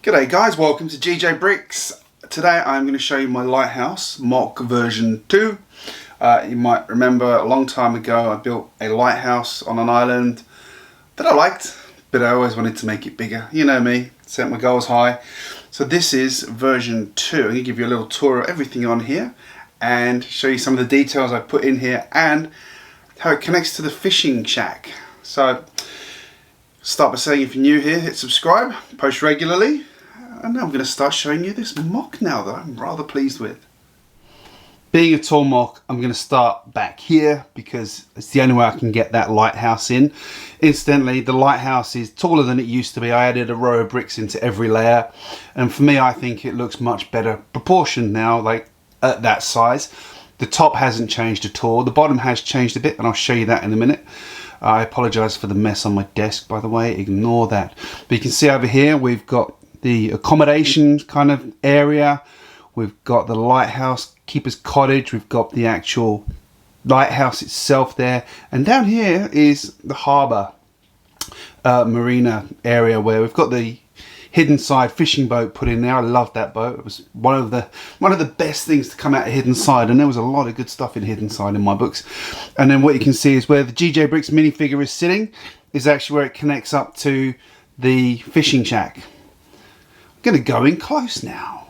G'day guys, welcome to GJBricks. Today I'm going to show you my Lighthouse MOC version 2. You might remember a long time ago I built a lighthouse on an island that I liked, but I always wanted to make it bigger. You know me, set my goals high. So this is version 2. I'm going to give you a little tour of everything on here and show you some of the details I put in here and how it connects to the fishing shack. So start by saying if you're new here, hit subscribe, post regularly. And I'm going to start showing you this MOC now that I'm rather pleased with. Being a tall MOC, I'm going to start back here because it's the only way I can get that lighthouse in. Incidentally, the lighthouse is taller than it used to be. I added a row of bricks into every layer. And for me, I think it looks much better proportioned now, like at that size. The top hasn't changed at all. The bottom has changed a bit, and I'll show you that in a minute. I apologise for the mess on my desk, by the way. Ignore that. But you can see over here, we've got the accommodation kind of area. We've got the lighthouse keeper's cottage. We've got the actual lighthouse itself there. And down here is the harbour marina area where we've got the hidden side fishing boat put in there. I loved that boat. It was one of the best things to come out of Hidden Side, and there was a lot of good stuff in Hidden Side in my books. And then what you can see is where the GJBricks minifigure is sitting is actually where it connects up to the fishing shack. I'm going to go in close now.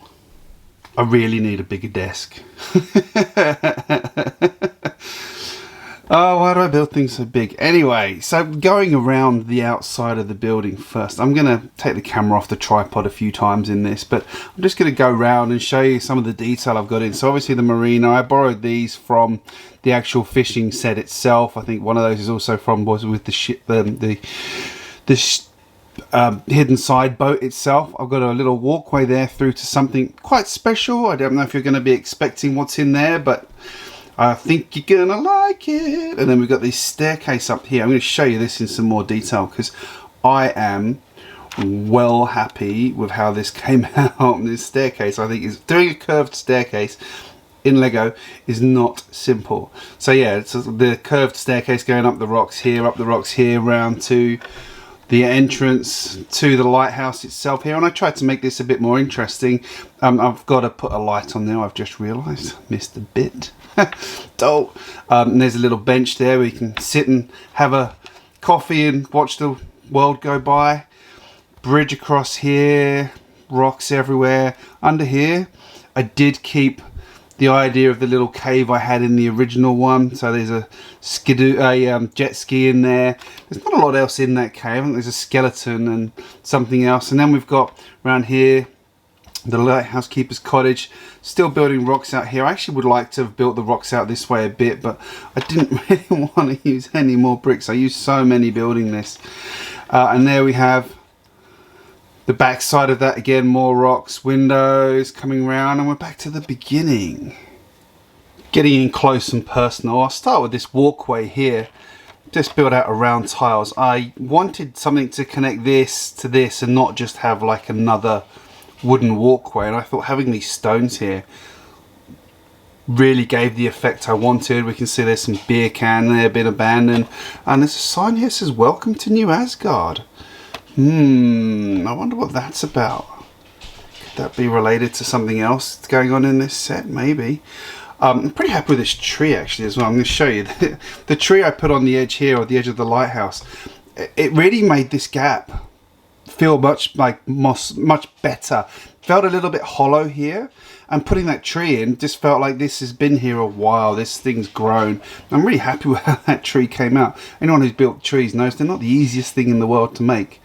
I really need a bigger desk. Oh, why do I build things so big? Anyway, so going around the outside of the building first. I'm going to take the camera off the tripod a few times in this, but I'm just going to go around and show you some of the detail I've got in. So obviously the marina, I borrowed these from the actual fishing set itself. I think one of those is also from, was with the ship, Hidden Side boat itself. I've got a little walkway there through to something quite special. I don't know if you're going to be expecting what's in there, but I think you're going to like it. And then we've got this staircase up here. I'm going to show you this in some more detail because I am well happy with how this came out. This staircase, I think, is doing a curved staircase in Lego is not simple. So yeah, it's the curved staircase going up the rocks here, round to the entrance to the lighthouse itself here. And I tried to make this a bit more interesting. I've got to put a light on there, I've just realised. Missed a bit. Dope. And there's a little bench there where you can sit and have a coffee and watch the world go by. Bridge across here, rocks everywhere. Under here, I did keep the idea of the little cave I had in the original one. So there's a jet ski in there. There's not a lot else in that cave. I think there's a skeleton and something else. And then we've got around here the lighthouse keeper's cottage. Still building rocks out here. I actually would like to have built the rocks out this way a bit, but I didn't really want to use any more bricks. I used so many building this. And there we have the back side of that again, more rocks, windows coming round, and we're back to the beginning. Getting in close and personal. I'll start with this walkway here. Just build out around tiles. I wanted something to connect this to this and not just have like another wooden walkway, and I thought having these stones here really gave the effect I wanted. We can see there's some beer can there, been abandoned, and there's a sign here that says welcome to New Asgard. I wonder what that's about. Could that be related to something else that's going on in this set? Maybe. I'm pretty happy with this tree actually as well. I'm going to show you the tree I put on the edge here, or the edge of the lighthouse. It really made this gap feel much better. Felt a little bit hollow here, and putting that tree in just felt like this has been here a while. This thing's grown. I'm really happy with how that tree came out. Anyone who's built trees knows they're not the easiest thing in the world to make.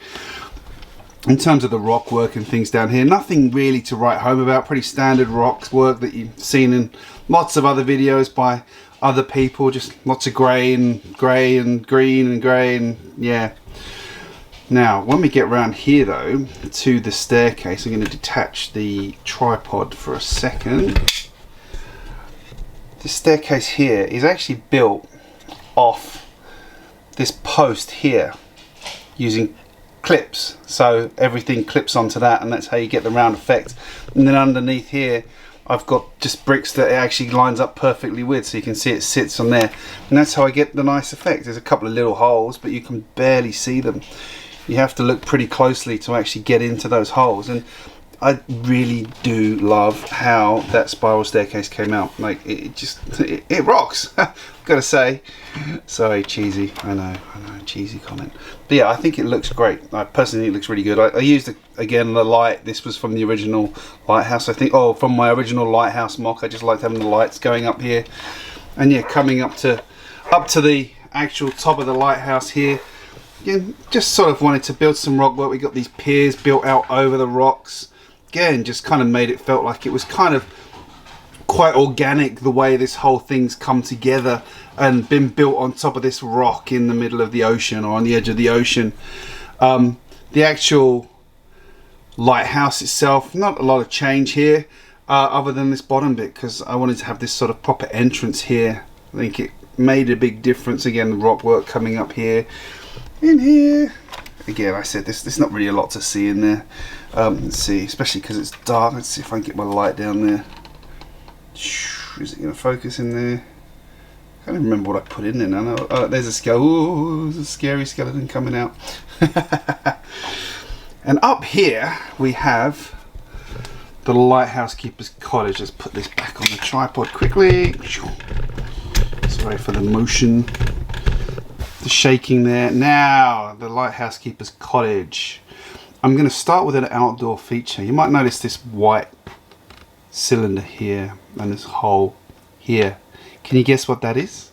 In terms of the rock work and things down here, nothing really to write home about. Pretty standard rock work that you've seen in lots of other videos by other people. Just lots of grey and green and grey, and yeah. Now, when we get around here though, to the staircase, I'm going to detach the tripod for a second. The staircase here is actually built off this post here using clips. So everything clips onto that, and that's how you get the round effect. And then underneath here, I've got just bricks that it actually lines up perfectly with, so you can see it sits on there. And that's how I get the nice effect. There's a couple of little holes, but you can barely see them. You have to look pretty closely to actually get into those holes, and I really do love how that spiral staircase came out. Like, it rocks. Gotta say. Sorry, cheesy. I know, cheesy comment. But yeah, I think it looks great. I personally think it looks really good. I used again the light. This was from the original Lighthouse, I think. Oh, from my original Lighthouse MOC. I just liked having the lights going up here, and yeah, coming up to the actual top of the lighthouse here. Again, just sort of wanted to build some rock work. We got these piers built out over the rocks. Again, just kind of made it felt like it was kind of quite organic, the way this whole thing's come together and been built on top of this rock in the middle of the ocean, or on the edge of the ocean. The actual lighthouse itself, not a lot of change here, other than this bottom bit, because I wanted to have this sort of proper entrance here. I think it made a big difference. Again, the rock work coming up here, in here. Again, I said there's not really a lot to see in there. Let's see, especially because it's dark. Let's see if I can get my light down there. Is it going to focus in there? I can't even remember what I put in there now. Oh, there's a skeleton. Ooh, there's a scary skeleton coming out. And up here we have the lighthouse keeper's cottage. Let's put this back on the tripod quickly. Sorry for the motion, the shaking there. Now, the lighthouse keeper's cottage. I'm going to start with an outdoor feature. You might notice this white cylinder here and this hole here. Can you guess what that is?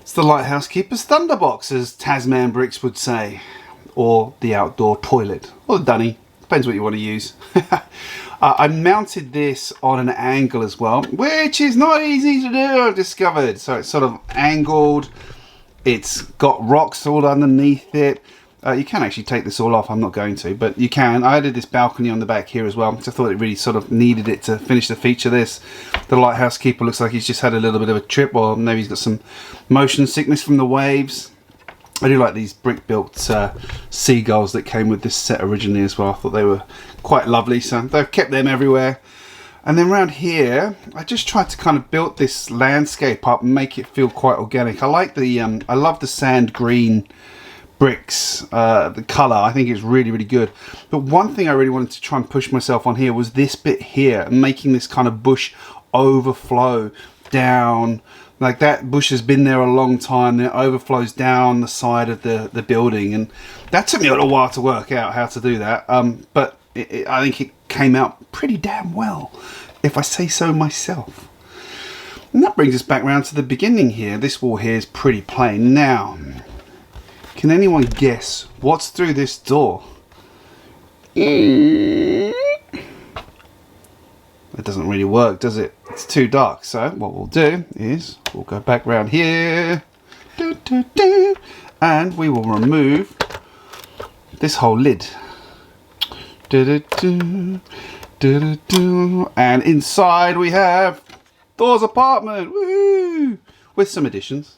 It's the lighthouse keeper's thunderbox, as GJBricks would say, or the outdoor toilet, or the dunny, depends what you want to use. I mounted this on an angle as well, which is not easy to do, I've discovered. So it's sort of angled, it's got rocks all underneath it. You can actually take this all off, I'm not going to, but you can. I added this balcony on the back here as well, because I thought it really sort of needed it to finish the feature. The lighthouse keeper looks like he's just had a little bit of a trip, or maybe he's got some motion sickness from the waves. I do like these brick-built seagulls that came with this set originally as well. I thought they were quite lovely, so they've kept them everywhere. And then around here, I just tried to kind of build this landscape up and make it feel quite organic. I like the, I love the sand green bricks, the colour. I think it's really, really good. But one thing I really wanted to try and push myself on here was this bit here, making this kind of bush overflow down. Like, that bush has been there a long time, and it overflows down the side of the building, and that took me a little while to work out how to do that, but I think it came out pretty damn well, if I say so myself. And that brings us back round to the beginning here. This wall here is pretty plain. Now, can anyone guess what's through this door? It doesn't really work, does it? It's too dark. So what we'll do is we'll go back round here, and we will remove this whole lid. And inside we have Thor's apartment. Woo! With some additions.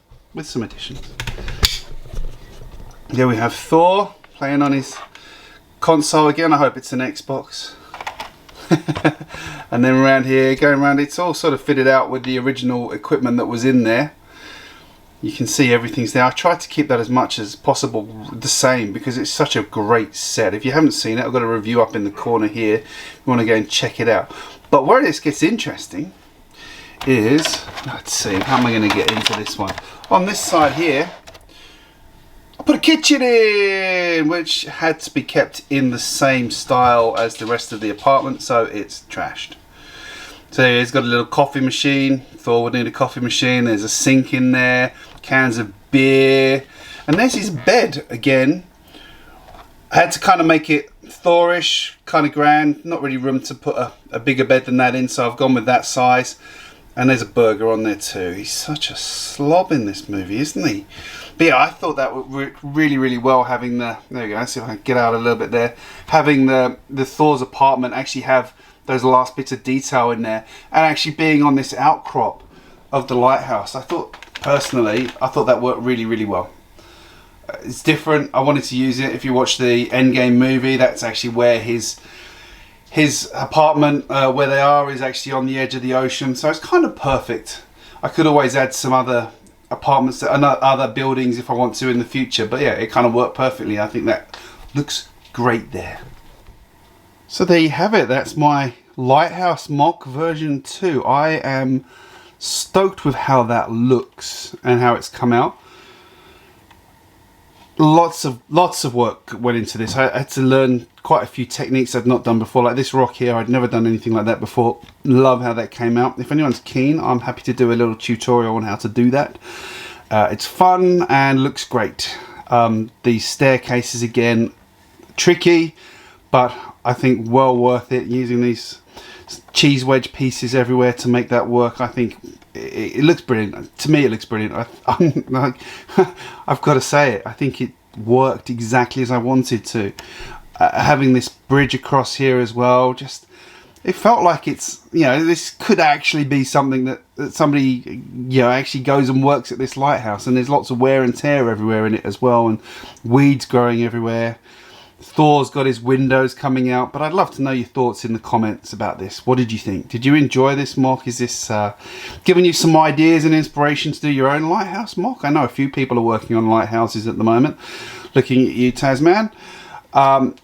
Here we have Thor playing on his console again. I hope it's an Xbox. And then around here, going around, it's all sort of fitted out with the original equipment that was in there. You can see everything's there. I tried to keep that as much as possible the same, because it's such a great set. If you haven't seen it, I've got a review up in the corner here if you want to go and check it out. But where this gets interesting is, let's see, how am I going to get into this one? On this side here, I put a kitchen in, which had to be kept in the same style as the rest of the apartment, so it's trashed. So it's got a little coffee machine. Thor would need a coffee machine. There's a sink in there, cans of beer, and there's his bed again. I had to kind of make it Thorish, kind of grand. Not really room to put a bigger bed than that in, so I've gone with that size. And there's a burger on there too. He's such a slob in this movie, isn't he? But yeah, I thought that would work really, really well, having the, there we go, let's see if I can get out a little bit there, having the Thor's apartment actually have those last bits of detail in there, and actually being on this outcrop of the lighthouse. I thought, personally, that worked really, really well. It's different. I wanted to use it. If you watch the Endgame movie, that's actually where his apartment, where they are, is actually on the edge of the ocean, so it's kind of perfect. I could always add some other apartments and other buildings if I want to in the future. But yeah, it kind of worked perfectly. I think that looks great there. So there you have it. That's my Lighthouse MOC version 2. I am stoked with how that looks and how it's come out. Lots of work went into this. I had to learn quite a few techniques I'd not done before, like this rock here. I'd never done anything like that before. Love how that came out. If anyone's keen, I'm happy to do a little tutorial on how to do that. It's fun and looks great. These staircases, again, tricky, but I think well worth it, using these cheese wedge pieces everywhere to make that work. I think it looks brilliant. To me, it looks brilliant. I'm like, I've got to say it. I think it worked exactly as I wanted to. Having this bridge across here as well, just it felt like it's, you know, this could actually be something that somebody, you know, actually goes and works at this lighthouse. And there's lots of wear and tear everywhere in it as well, and weeds growing everywhere. Thor's got his windows coming out, but I'd love to know your thoughts in the comments about this. What did you think? Did you enjoy this MOC? Is this giving you some ideas and inspiration to do your own lighthouse MOC? I know a few people are working on lighthouses at the moment. Looking at you, Tasman. But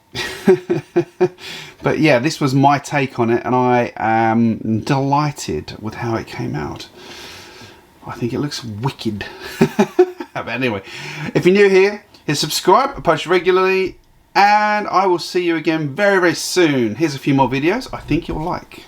yeah, this was my take on it, and I am delighted with how it came out. I think it looks wicked. But anyway, if you're new here, hit subscribe. I post regularly. And I will see you again very, very soon. Here's a few more videos I think you'll like.